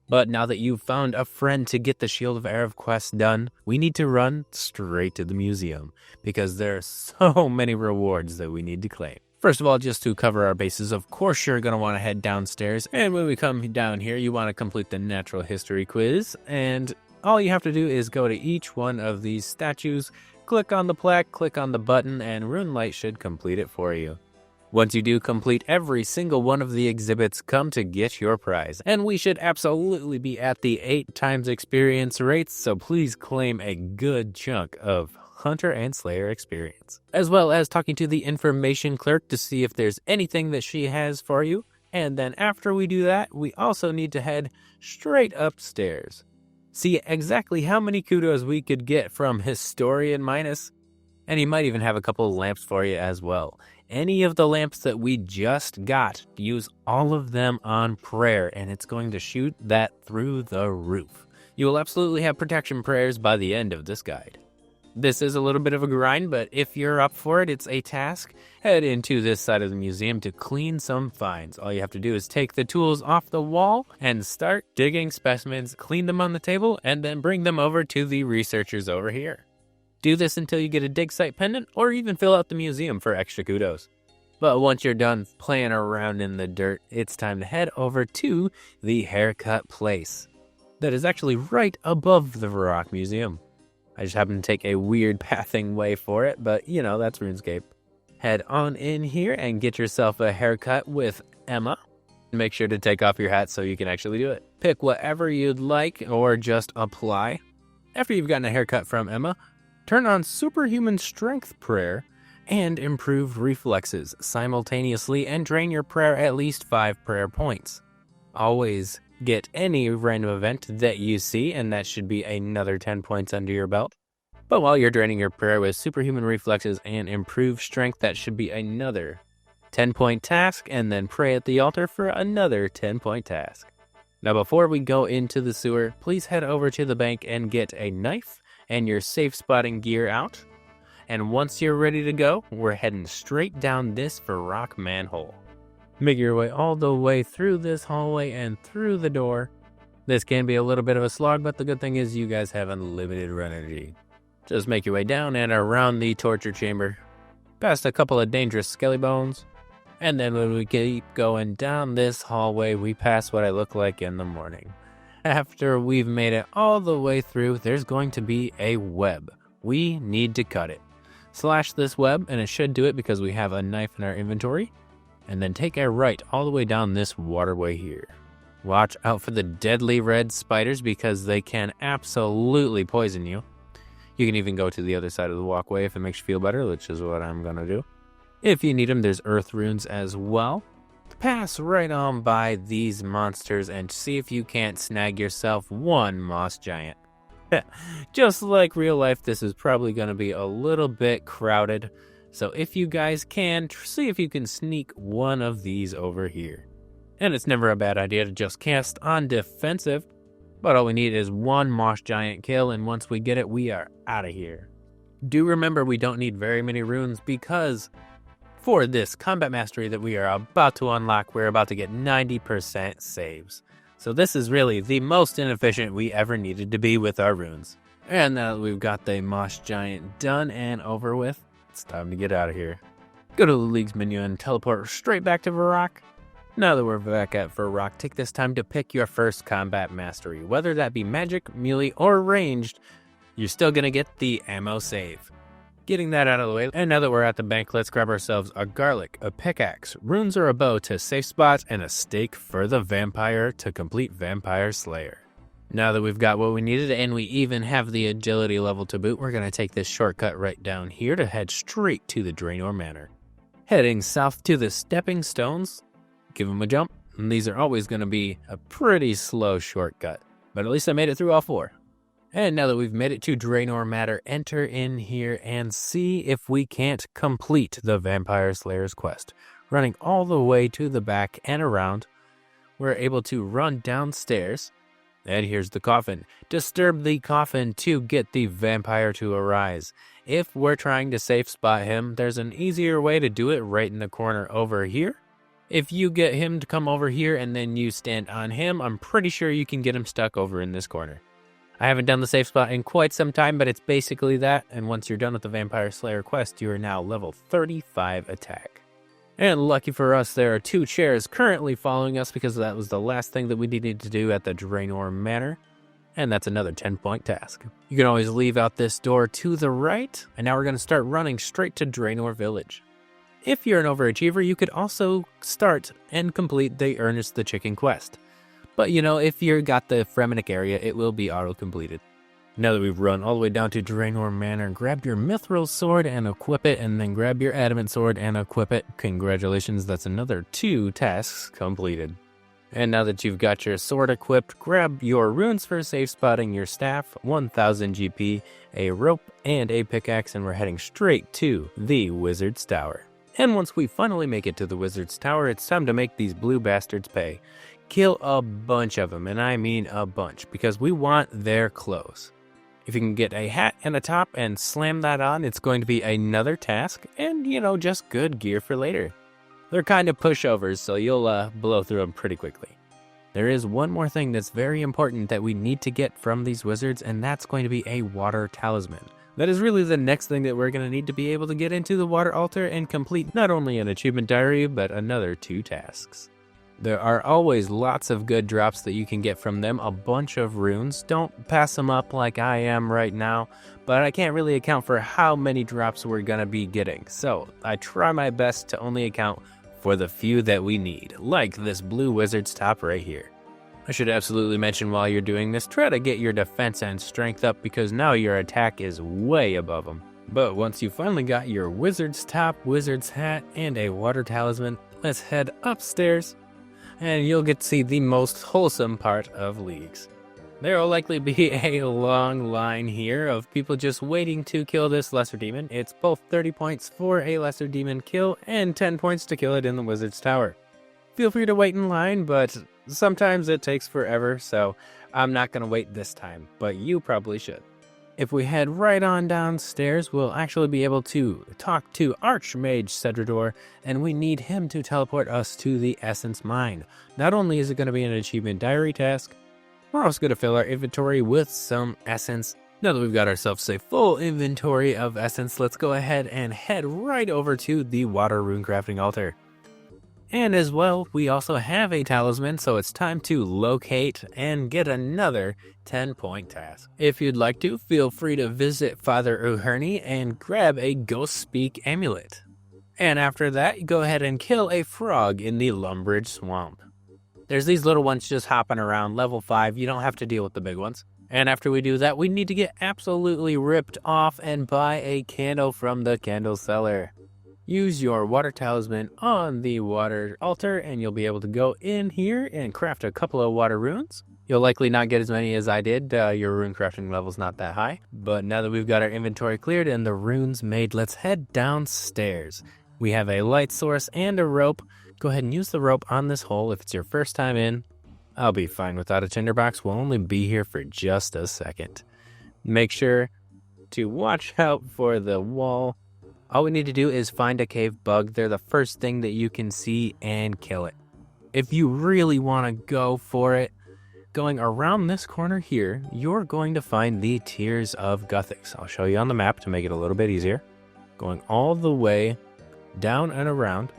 But now that you've found a friend to get the Shield of Arrav quest done, we need to run straight to the museum because there are so many rewards that we need to claim. First of all, just to cover our bases, of course you're going to want to head downstairs, and when we come down here, you want to complete the natural history quiz, and all you have to do is go to each one of these statues, click on the plaque, click on the button, and RuneLite should complete it for you. Once you do complete every single one of the exhibits, come to get your prize. And we should absolutely be at the 8 times experience rates, so please claim a good chunk of Hunter and Slayer experience. As well as talking to the information clerk to see if there's anything that she has for you. And then after we do that, we also need to head straight upstairs. See exactly how many kudos we could get from Historian Minus. And he might even have a couple lamps for you as well. Any of the lamps that we just got, use all of them on prayer, and it's going to shoot that through the roof. You will absolutely have protection prayers by the end of this guide. This is a little bit of a grind, but if you're up for it, it's a task. Head into this side of the museum to clean some finds. All you have to do is take the tools off the wall and start digging specimens, clean them on the table, and then bring them over to the researchers over here. Do this until you get a dig site pendant, or even fill out the museum for extra kudos. But once you're done playing around in the dirt, it's time to head over to the haircut place. That is actually right above the Varrock Museum. I just happened to take a weird pathing way for it, but you know, that's RuneScape. Head on in here and get yourself a haircut with Emma. Make sure to take off your hat so you can actually do it. Pick whatever you'd like or just apply. After you've gotten a haircut from Emma, turn on Superhuman Strength Prayer and Improved Reflexes simultaneously and drain your prayer at least 5 prayer points. Always get any random event that you see, and that should be another 10 points under your belt. But while you're draining your prayer with Superhuman Reflexes and Improved Strength, that should be another 10-point task, and then pray at the altar for another 10-point task. Now before we go into the sewer, please head over to the bank and get a knife and your safe spotting gear out. And once you're ready to go, we're heading straight down this Varrock manhole. Make your way all the way through this hallway and through the door. This can be a little bit of a slog, but the good thing is you guys have unlimited run energy. Just make your way down and around the torture chamber, past a couple of dangerous skelly bones, and then when we keep going down this hallway, we pass what I look like in the morning. After we've made it all the way through, there's going to be a web. We need to cut it. Slash this web, and it should do it because we have a knife in our inventory. And then take a right all the way down this waterway here. Watch out for the deadly red spiders because they can absolutely poison you. You can even go to the other side of the walkway if it makes you feel better, which is what I'm going to do. If you need them, there's earth runes as well. Pass right on by these monsters and see if you can't snag yourself one moss giant. Just like real life, this is probably going to be a little bit crowded. So if you guys can, see if you can sneak one of these over here. And it's never a bad idea to just cast on defensive. But all we need is one moss giant kill, and once we get it, we are out of here. Do remember we don't need very many runes because for this combat mastery that we are about to unlock, we're about to get 90% saves. So this is really the most inefficient we ever needed to be with our runes. And now that we've got the moss giant done and over with, it's time to get out of here. Go to the Leagues menu and teleport straight back to Varrock. Now that we're back at Varrock, take this time to pick your first combat mastery. Whether that be magic, melee, or ranged, you're still going to get the ammo save. Getting that out of the way, and now that we're at the bank, let's grab ourselves a garlic, a pickaxe, runes or a bow to safe spot, and a stake for the vampire to complete Vampire Slayer. Now that we've got what we needed and we even have the agility level to boot, we're going to take this shortcut right down here to head straight to the Draenor Manor. Heading south to the stepping stones, give them a jump, and these are always going to be a pretty slow shortcut, but at least I made it through all 4. And now that we've made it to Draenor Manor, enter in here and see if we can't complete the Vampire Slayer's quest. Running all the way to the back and around, we're able to run downstairs. And here's the coffin. Disturb the coffin to get the vampire to arise. If we're trying to safe spot him, there's an easier way to do it right in the corner over here. If you get him to come over here and then you stand on him, I'm pretty sure you can get him stuck over in this corner. I haven't done the safe spot in quite some time, but it's basically that. And once you're done with the Vampire Slayer quest, you are now level 35 attack. And lucky for us, there are 2 chairs currently following us because that was the last thing that we needed to do at the Draenor Manor. And that's another 10-point task. You can always leave out this door to the right. And now we're going to start running straight to Draenor Village. If you're an overachiever, you could also start and complete the Ernest the Chicken quest. But you know, if you got the Fremenic area, it will be auto-completed. Now that we've run all the way down to Draenor Manor, grab your mithril sword and equip it, and then grab your adamant sword and equip it. Congratulations, that's another 2 tasks completed. And now that you've got your sword equipped, grab your runes for safe spotting, your staff, 1000 GP, a rope, and a pickaxe, and we're heading straight to the Wizard's Tower. And once we finally make it to the Wizard's Tower, it's time to make these blue bastards pay. Kill a bunch of them, and I mean a bunch, because we want their clothes. If you can get a hat and a top and slam that on, it's going to be another task and, you know, just good gear for later. They're kind of pushovers, so you'll blow through them pretty quickly. There is one more thing that's very important that we need to get from these wizards, and that's going to be a water talisman. That is really the next thing that we're going to need to be able to get into the water altar and complete not only an achievement diary, but another 2 tasks. There are always lots of good drops that you can get from them, a bunch of runes. Don't pass them up like I am right now, but I can't really account for how many drops we're going to be getting. So I try my best to only account for the few that we need, like this blue wizard's top right here. I should absolutely mention while you're doing this, try to get your defense and strength up because now your attack is way above them. But once you finally got your wizard's top, wizard's hat, and a water talisman, let's head upstairs. And you'll get to see the most wholesome part of Leagues. There will likely be a long line here of people just waiting to kill this lesser demon. It's both 30 points for a lesser demon kill and 10 points to kill it in the Wizard's Tower. Feel free to wait in line, but sometimes it takes forever, so I'm not going to wait this time, but you probably should. If we head right on downstairs, we'll actually be able to talk to Archmage Cedrador, and we need him to teleport us to the Essence Mine. Not only is it going to be an achievement diary task, we're also going to fill our inventory with some essence. Now that we've got ourselves a full inventory of essence, let's go ahead and head right over to the Water Rune Crafting Altar. And as well, we also have a talisman, so it's time to locate and get another 10-point task. If you'd like to, feel free to visit Father Uhurni and grab a Ghost Speak amulet. And after that, go ahead and kill a frog in the Lumbridge swamp. There's these little ones just hopping around, level 5, you don't have to deal with the big ones. And after we do that, we need to get absolutely ripped off and buy a candle from the candle seller. Use your water talisman on the water altar and you'll be able to go in here and craft a couple of water runes. You'll likely not get as many as I did. Your rune crafting level's not that high. But now that we've got our inventory cleared and the runes made, let's head downstairs. We have a light source and a rope. Go ahead and use the rope on this hole if it's your first time in. I'll be fine without a tinderbox. We'll only be here for just a second. Make sure to watch out for the wall. All we need to do is find a cave bug. They're the first thing that you can see and kill it. If you really want to go for it, going around this corner here, you're going to find the Tears of Guthix. I'll show you on the map to make it a little bit easier. Going all the way down and around.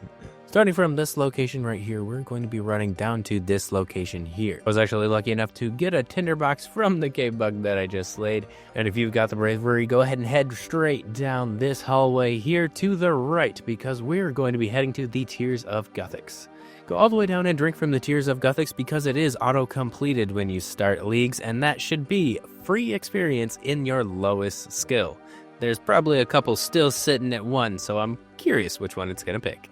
Starting from this location right here, we're going to be running down to this location here. I was actually lucky enough to get a tinderbox from the cave bug that I just slayed. And if you've got the bravery, go ahead and head straight down this hallway here to the right, because we're going to be heading to the Tears of Guthix. Go all the way down and drink from the Tears of Guthix because it is auto-completed when you start leagues, and that should be free experience in your lowest skill. There's probably a couple still sitting at 1, so I'm curious which one it's going to pick.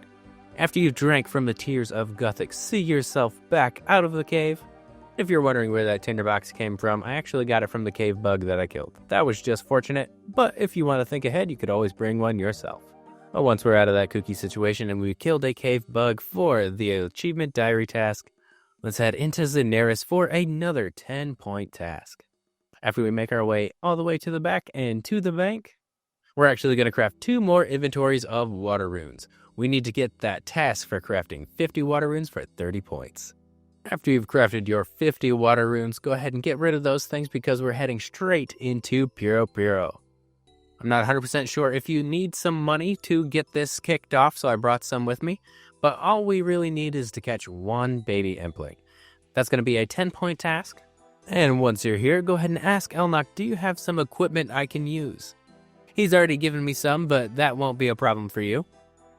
After you've drank from the Tears of Guthix, see yourself back out of the cave. If you're wondering where that tinderbox came from, I actually got it from the cave bug that I killed. That was just fortunate, but if you want to think ahead, you could always bring one yourself. But once we're out of that kooky situation and we killed a cave bug for the achievement diary task, let's head into Zenaris for another 10-point task. After we make our way all the way to the back and to the bank, we're actually going to craft 2 more inventories of water runes. We need to get that task for crafting 50 water runes for 30 points. After you've crafted your 50 water runes, go ahead and get rid of those things because we're heading straight into Puro-Puro. I'm not 100% sure if you need some money to get this kicked off, so I brought some with me. But all we really need is to catch 1 baby impling. That's going to be a 10-point task. And once you're here, go ahead and ask Elnock, do you have some equipment I can use? He's already given me some, but that won't be a problem for you.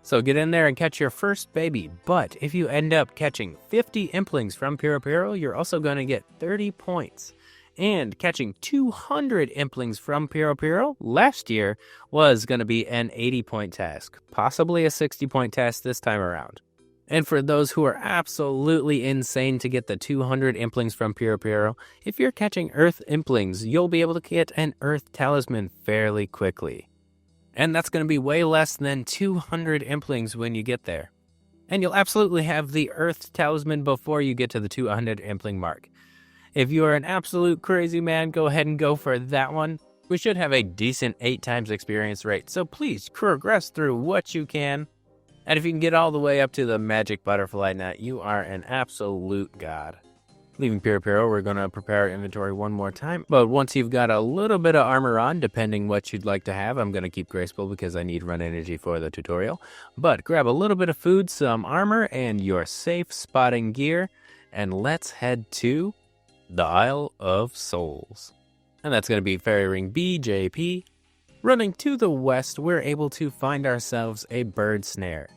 So get in there and catch your first baby. But if you end up catching 50 implings from Puro-Puro, you're also going to get 30 points. And catching 200 implings from Puro-Puro last year was going to be an 80-point task, possibly a 60-point task this time around. And for those who are absolutely insane to get the 200 implings from Puro-Puro, if you're catching Earth implings, you'll be able to get an Earth talisman fairly quickly. And that's going to be way less than 200 implings when you get there. And you'll absolutely have the Earth talisman before you get to the 200 impling mark. If you are an absolute crazy man, go ahead and go for that one. We should have a decent 8 times experience rate, so please progress through what you can. And if you can get all the way up to the magic butterfly nut, you are an absolute god. Leaving Puro-Puro, we're going to prepare our inventory one more time. But once you've got a little bit of armor on, depending what you'd like to have, I'm going to keep graceful because I need run energy for the tutorial. But grab a little bit of food, some armor, and your safe spotting gear. And let's head to the Isle of Souls. And that's going to be Fairy Ring BJP. Running to the west, we're able to find ourselves a bird snare.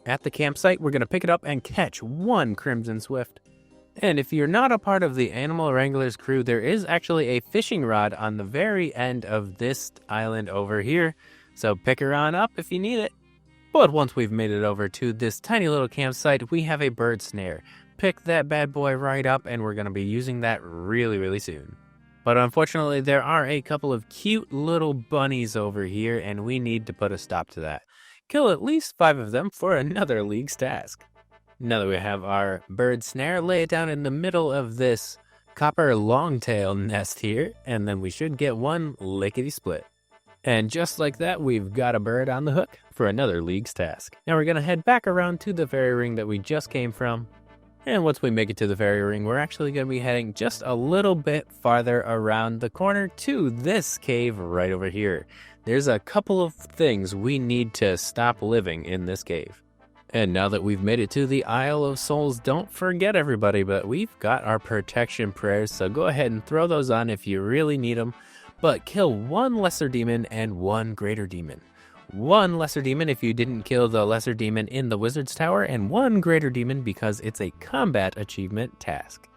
At the campsite, we're going to pick it up and catch 1 Crimson Swift. And if you're not a part of the Animal Wranglers crew, there is actually a fishing rod on the very end of this island over here. So pick her on up if you need it. But once we've made it over to this tiny little campsite, we have a bird snare. Pick that bad boy right up, and we're going to be using that really soon. But unfortunately, there are a couple of cute little bunnies over here, and we need to put a stop to that. Kill at least 5 of them for another league's task. Now that we have our bird snare, lay it down in the middle of this copper longtail nest here, and then we should get 1 lickety-split. And just like that, we've got a bird on the hook for another league's task. Now we're going to head back around to the fairy ring that we just came from. And once we make it to the fairy ring, we're actually going to be heading just a little bit farther around the corner to this cave right over here. There's a couple of things we need to stop living in this cave. And now that we've made it to the Isle of Souls, don't forget everybody, but we've got our protection prayers, so go ahead and throw those on if you really need them. But kill 1 lesser demon and 1 greater demon. 1 lesser demon if you didn't kill the lesser demon in the wizard's tower, and 1 greater demon because it's a combat achievement task.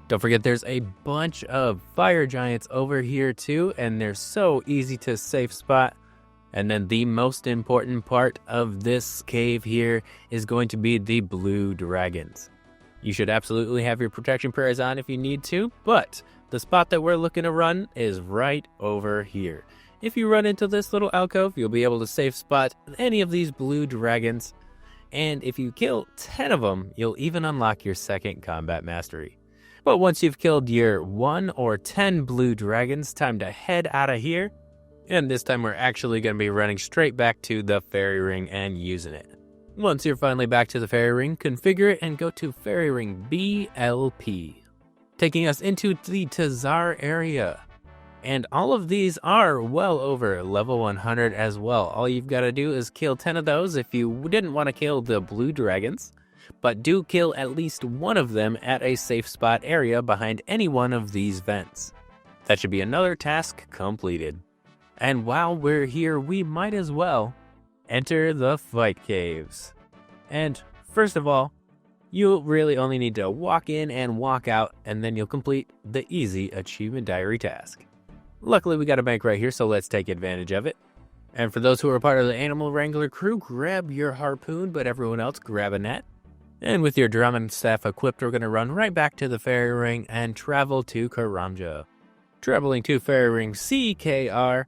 Don't forget there's a bunch of fire giants over here too, and they're so easy to safe spot. And then the most important part of this cave here is going to be the blue dragons. You should absolutely have your protection prayers on if you need to, but the spot that we're looking to run is right over here. If you run into this little alcove, you'll be able to safe spot any of these blue dragons. And if you kill 10 of them, you'll even unlock your 2nd combat mastery. But once you've killed your 1 or 10 blue dragons, time to head out of here. And this time we're actually going to be running straight back to the fairy ring and using it. Once you're finally back to the fairy ring, configure it and go to fairy ring BLP. taking us into the TzHaar area. And all of these are well over level 100 as well. All you've got to do is kill 10 of those if you didn't want to kill the blue dragons, but do kill at least one of them at a safe spot area behind any one of these vents. That should be another task completed. And while we're here, we might as well enter the fight caves. And first of all, you really only need to walk in and walk out, and then you'll complete the easy achievement diary task. Luckily, we got a bank right here, so let's take advantage of it. And for those who are part of the Animal Wrangler crew, grab your harpoon, but everyone else grab a net. And with your drum and staff equipped, we're going to run right back to the fairy ring and travel to Karamja. Traveling to fairy ring CKR,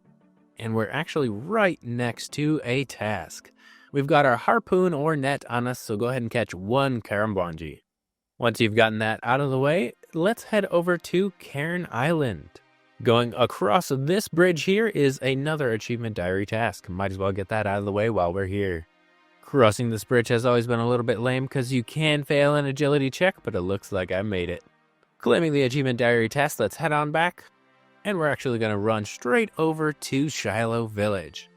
and we're actually right next to a task. We've got our harpoon or net on us, so go ahead and catch one Karamja. Once you've gotten that out of the way, let's head over to Cairn Island. Going across this bridge here is another achievement diary task. Might as well get that out of the way while we're here. Crossing this bridge has always been a little bit lame because you can fail an agility check, but it looks like I made it. Claiming the achievement diary task, let's head on back. And we're actually going to run straight over to Shilo Village.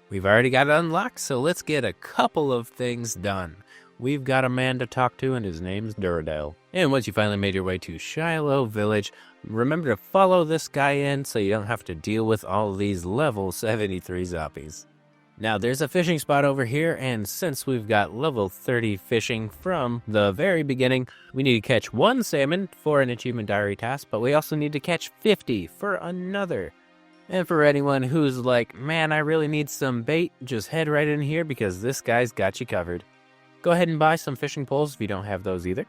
We've already got it unlocked, so let's get a couple of things done. We've got a man to talk to, and his name's Duradel. And once you finally made your way to Shilo Village, remember to follow this guy in so you don't have to deal with all these level 73 zombies. Now there's a fishing spot over here, and since we've got level 30 fishing from the very beginning, we need to catch one salmon for an achievement diary task, but we also need to catch 50 for another. And for anyone who's like, man, I really need some bait, just head right in here because this guy's got you covered. Go ahead and buy some fishing poles if you don't have those either.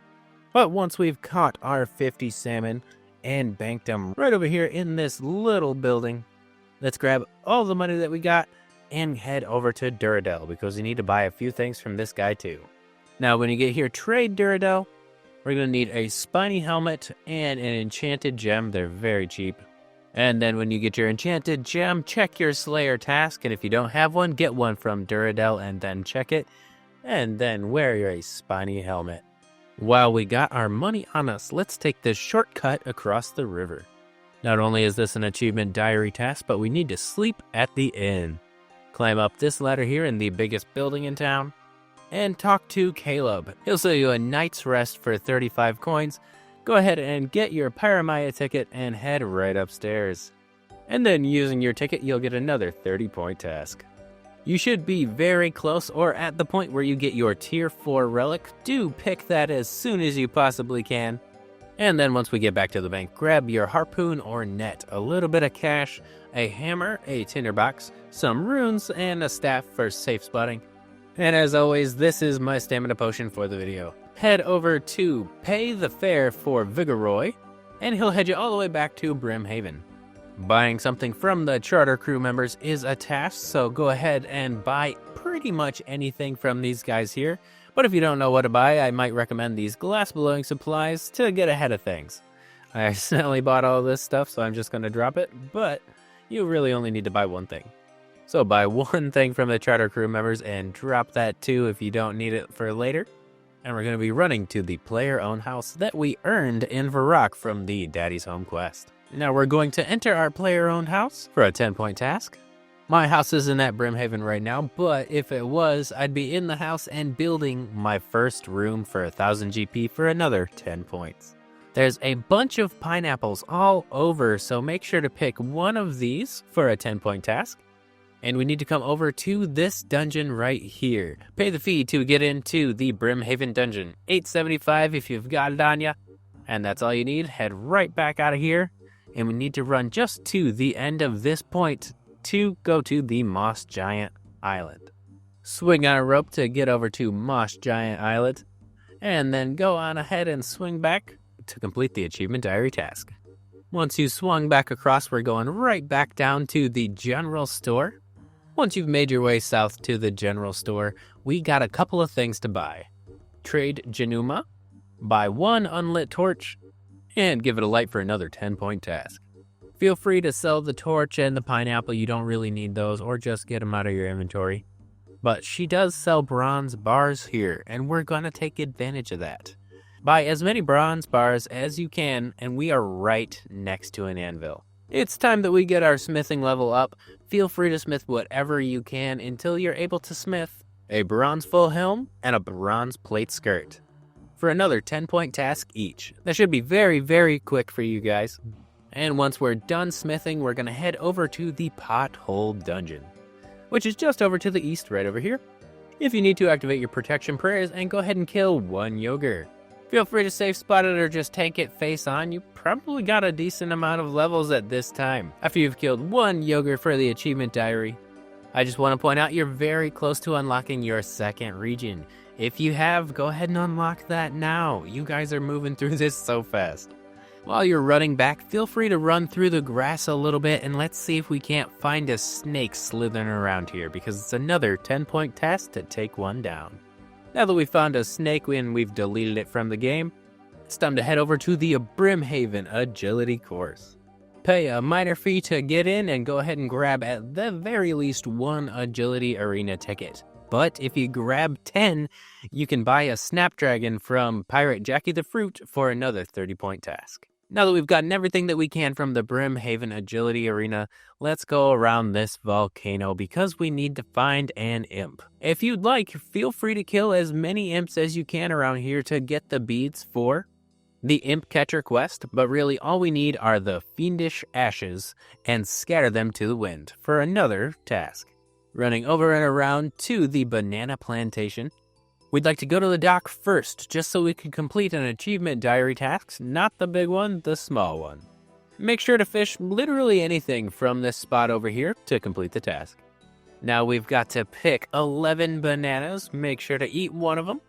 But once we've caught our 50 salmon and banked them right over here in this little building, let's grab all the money that we got and head over to Duradel because we need to buy a few things from this guy too. Now when you get here, trade Duradel. We're going to need a spiny helmet and an enchanted gem. They're very cheap. And then when you get your enchanted gem, check your Slayer task. And if you don't have one, get one from Duradel and then check it. And then wear a spiny helmet. While we got our money on us, let's take this shortcut across the river. Not only is this an achievement diary task, but we need to sleep at the inn. Climb up this ladder here in the biggest building in town. And talk to Caleb. He'll sell you a night's rest for 35 coins. Go ahead and get your Paramaya ticket and head right upstairs. And then using your ticket, you'll get another 30-point task. You should be very close or at the point where you get your tier 4 relic. Do pick that as soon as you possibly can. And then once we get back to the bank, grab your harpoon or net, a little bit of cash, a hammer, a tinderbox, some runes, and a staff for safe spotting. And as always, this is my stamina potion for the video. Head over to Pay the Fare for Vigoroy, and he'll head you all the way back to Brimhaven. Buying something from the charter crew members is a task, so go ahead and buy pretty much anything from these guys here. But if you don't know what to buy, I might recommend these glass blowing supplies to get ahead of things. I accidentally bought all this stuff, so I'm just going to drop it, but you really only need to buy one thing. So buy one thing from the charter crew members and drop that too if you don't need it for later. And we're going to be running to the player-owned house that we earned in Varrock from the Daddy's Home quest. Now we're going to enter our player-owned house for a 10-point task. My house isn't at Brimhaven right now, but if it was, I'd be in the house and building my first room for 1000 GP for another 10 points. There's a bunch of pineapples all over, so make sure to pick one of these for a 10-point task. And we need to come over to this dungeon right here. Pay the fee to get into the Brimhaven dungeon. $8.75 if you've got it on ya. And that's all you need. Head right back out of here. And we need to run just to the end of this point to go to the Moss Giant Island. Swing on a rope to get over to Moss Giant Island. And then go on ahead and swing back to complete the achievement diary task. Once you swung back across, we're going right back down to the general store. Once you've made your way south to the general store, we got a couple of things to buy. Trade Januma, buy one unlit torch, and give it a light for another 10-point task. Feel free to sell the torch and the pineapple, you don't really need those, or just get them out of your inventory. But she does sell bronze bars here, and we're going to take advantage of that. Buy as many bronze bars as you can, and we are right next to an anvil. It's time that we get our smithing level up. Feel free to smith whatever you can until you're able to smith a bronze full helm and a bronze plate skirt for another 10-point task each. That should be very, very quick for you guys. And once we're done smithing, we're going to head over to the Pothole Dungeon, which is just over to the east right over here. If you need to, activate your protection prayers and go ahead and kill one Yogurt. Feel free to safe spot it or just tank it face on. You probably got a decent amount of levels at this time. After you've killed one Yogurt for the achievement diary, I just want to point out you're very close to unlocking your second region. If you have, go ahead and unlock that now. You guys are moving through this so fast. While you're running back, feel free to run through the grass a little bit and let's see if we can't find a snake slithering around here, because it's another 10-point task to take one down. Now that we've found a snake and we've deleted it from the game, it's time to head over to the Brimhaven Agility course. Pay a minor fee to get in and go ahead and grab at the very least one Agility Arena ticket. But if you grab 10, you can buy a Snapdragon from Pirate Jackie the Fruit for another 30-point task. Now that we've gotten everything that we can from the Brimhaven Agility Arena, let's go around this volcano because we need to find an imp. If you'd like, feel free to kill as many imps as you can around here to get the beads for the Imp Catcher quest, but really all we need are the fiendish ashes and scatter them to the wind for another task. Running over and around to the banana plantation, we'd like to go to the dock first, just so we can complete an achievement diary task, not the big one, the small one. Make sure to fish literally anything from this spot over here to complete the task. Now we've got to pick 11 bananas, make sure to eat one of them,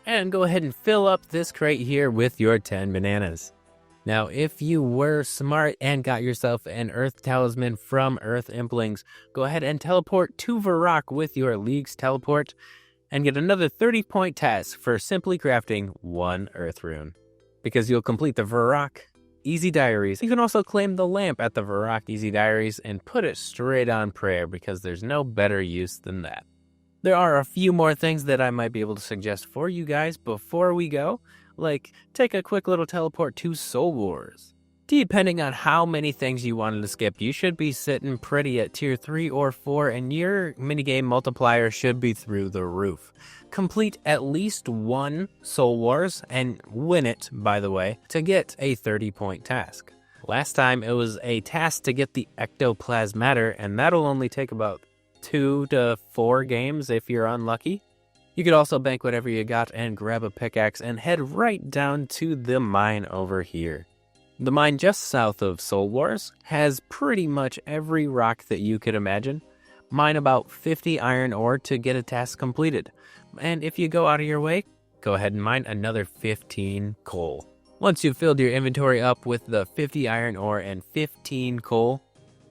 and go ahead and fill up this crate here with your 10 bananas. Now, if you were smart and got yourself an Earth Talisman from Earth Implings, go ahead and teleport to Varrock with your League's Teleport, and get another 30-point task for simply crafting one Earth Rune. Because you'll complete the Varrock Easy Diaries. You can also claim the lamp at the Varrock Easy Diaries and put it straight on prayer, because there's no better use than that. There are a few more things that I might be able to suggest for you guys before we go, like take a quick little teleport to Soul Wars. Depending on how many things you wanted to skip, you should be sitting pretty at tier 3 or 4 and your minigame multiplier should be through the roof. Complete at least one Soul Wars and win it, by the way, to get a 30-point task. Last time it was a task to get the Ectoplasmatter, and that'll only take about 2 to 4 games if you're unlucky. You could also bank whatever you got and grab a pickaxe and head right down to the mine over here. The mine just south of Soul Wars has pretty much every rock that you could imagine. Mine about 50 iron ore to get a task completed. And if you go out of your way, go ahead and mine another 15 coal. Once you've filled your inventory up with the 50 iron ore and 15 coal,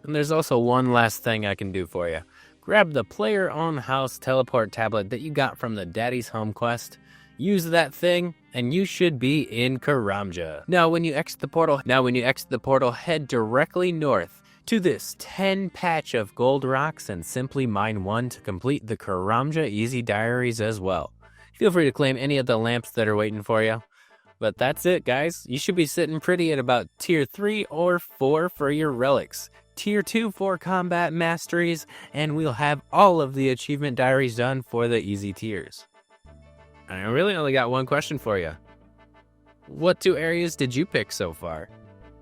and there's also one last thing I can do for you. Grab the player-owned house teleport tablet that you got from the Daddy's Home quest. Use that thing, and you should be in Karamja. Now, when you exit the portal, head directly north to this 10 patch of gold rocks and simply mine one to complete the Karamja Easy Diaries as well. Feel free to claim any of the lamps that are waiting for you. But that's it, guys. You should be sitting pretty at about tier 3 or 4 for your relics. Tier 2 for combat masteries, and we'll have all of the achievement diaries done for the easy tiers. I really only got one question for you. What 2 areas did you pick so far?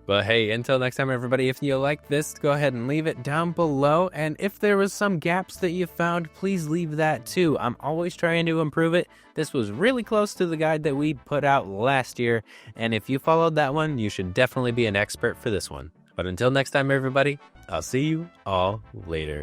But hey, until next time, everybody, if you like this, go ahead and leave it down below. And if there was some gaps that you found, please leave that too. I'm always trying to improve it. This was really close to the guide that we put out last year. And if you followed that one, you should definitely be an expert for this one. But until next time, everybody, I'll see you all later.